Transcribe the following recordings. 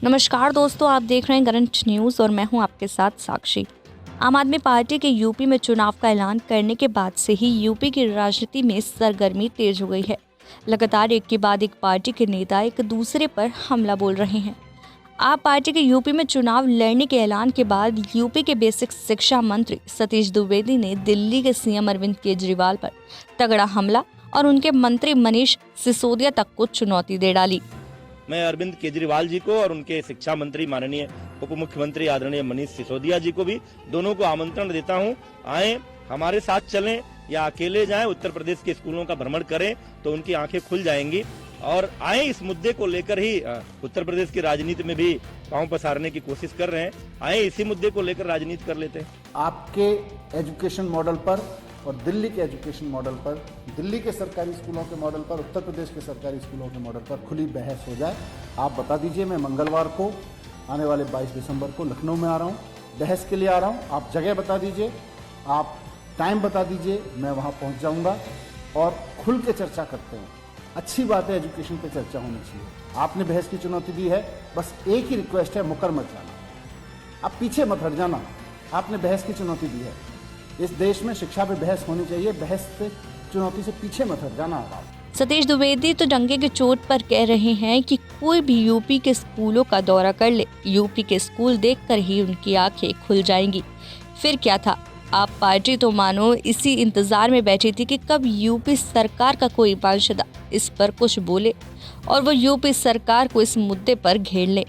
नमस्कार दोस्तों, आप देख रहे हैं करंट न्यूज़ और मैं हूं आपके साथ साक्षी। आम आदमी पार्टी के यूपी में चुनाव का ऐलान करने के बाद से ही यूपी की राजनीति में सरगर्मी तेज हो गई है। लगातार एक के बाद एक पार्टी के नेता एक दूसरे पर हमला बोल रहे हैं। आप पार्टी के यूपी में चुनाव लड़ने के ऐलान के बाद यूपी के बेसिक शिक्षा मंत्री सतीश द्विवेदी ने दिल्ली के सीएम अरविंद केजरीवाल पर तगड़ा हमला और उनके मंत्री मनीष सिसोदिया तक को चुनौती दे डाली। मैं अरविंद केजरीवाल जी को और उनके शिक्षा मंत्री माननीय उप मुख्यमंत्री आदरणीय मनीष सिसोदिया जी को भी दोनों को आमंत्रण देता हूं, आए हमारे साथ चलें या अकेले जाएं, उत्तर प्रदेश के स्कूलों का भ्रमण करें तो उनकी आंखें खुल जाएंगी और आए इस मुद्दे को लेकर ही उत्तर प्रदेश की राजनीति में भी पांव पसारने की कोशिश कर रहे हैं। आए इसी मुद्दे को लेकर राजनीति कर लेते हैं। आपके एजुकेशन मॉडल पर और दिल्ली के एजुकेशन मॉडल पर, दिल्ली के सरकारी स्कूलों के मॉडल पर, उत्तर प्रदेश के सरकारी स्कूलों के मॉडल पर खुली बहस हो जाए। आप बता दीजिए, मैं मंगलवार को आने वाले 22 दिसंबर को लखनऊ में आ रहा हूँ, बहस के लिए आ रहा हूँ। आप जगह बता दीजिए, आप टाइम बता दीजिए, मैं वहाँ पहुँच जाऊँगा और खुल के चर्चा करते हैं। अच्छी बात है, एजुकेशन पे चर्चा होनी चाहिए। आपने बहस की चुनौती दी है, बस एक ही रिक्वेस्ट है, मुकर मत जाना, आप पीछे मत हट जाना। आपने बहस की चुनौती दी है, इस देश में शिक्षा पे बहस होनी चाहिए, बहस से चुनौती से पीछे मत हट जाना। आप सतीश द्विवेदी तो डंके के चोट पर कह रहे हैं कि कोई भी यूपी के स्कूलों का दौरा कर ले, यूपी के स्कूल देखकर ही उनकी आंखें खुल जाएंगी। फिर क्या था, आप पार्टी तो मानो इसी इंतजार में बैठी थी कि कब यूपी सरकार का कोई पार्षद इस पर कुछ बोले और वो यूपी सरकार को इस मुद्दे पर घेर ले।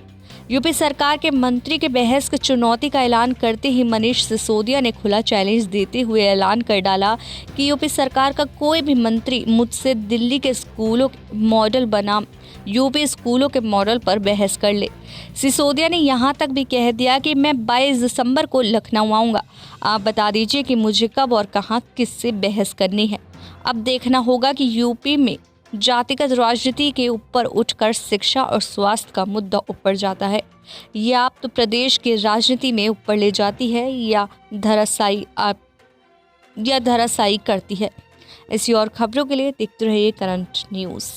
यूपी सरकार के मंत्री के बहस की चुनौती का ऐलान करते ही मनीष सिसोदिया ने खुला चैलेंज देते हुए ऐलान कर डाला कि यूपी सरकार का कोई भी मंत्री मुझसे दिल्ली के स्कूलों के मॉडल बनाम यूपी स्कूलों के मॉडल पर बहस कर ले। सिसोदिया ने यहाँ तक भी कह दिया कि मैं 22 दिसंबर को लखनऊ आऊँगा, आप बता दीजिए कि मुझे कब और कहाँ किससे बहस करनी है। अब देखना होगा कि यूपी में जातिगत राजनीति के ऊपर उठकर शिक्षा और स्वास्थ्य का मुद्दा ऊपर जाता है या आप तो प्रदेश की राजनीति में ऊपर ले जाती है या धराशायी करती है। ऐसी और खबरों के लिए देखते रहिए करंट न्यूज़।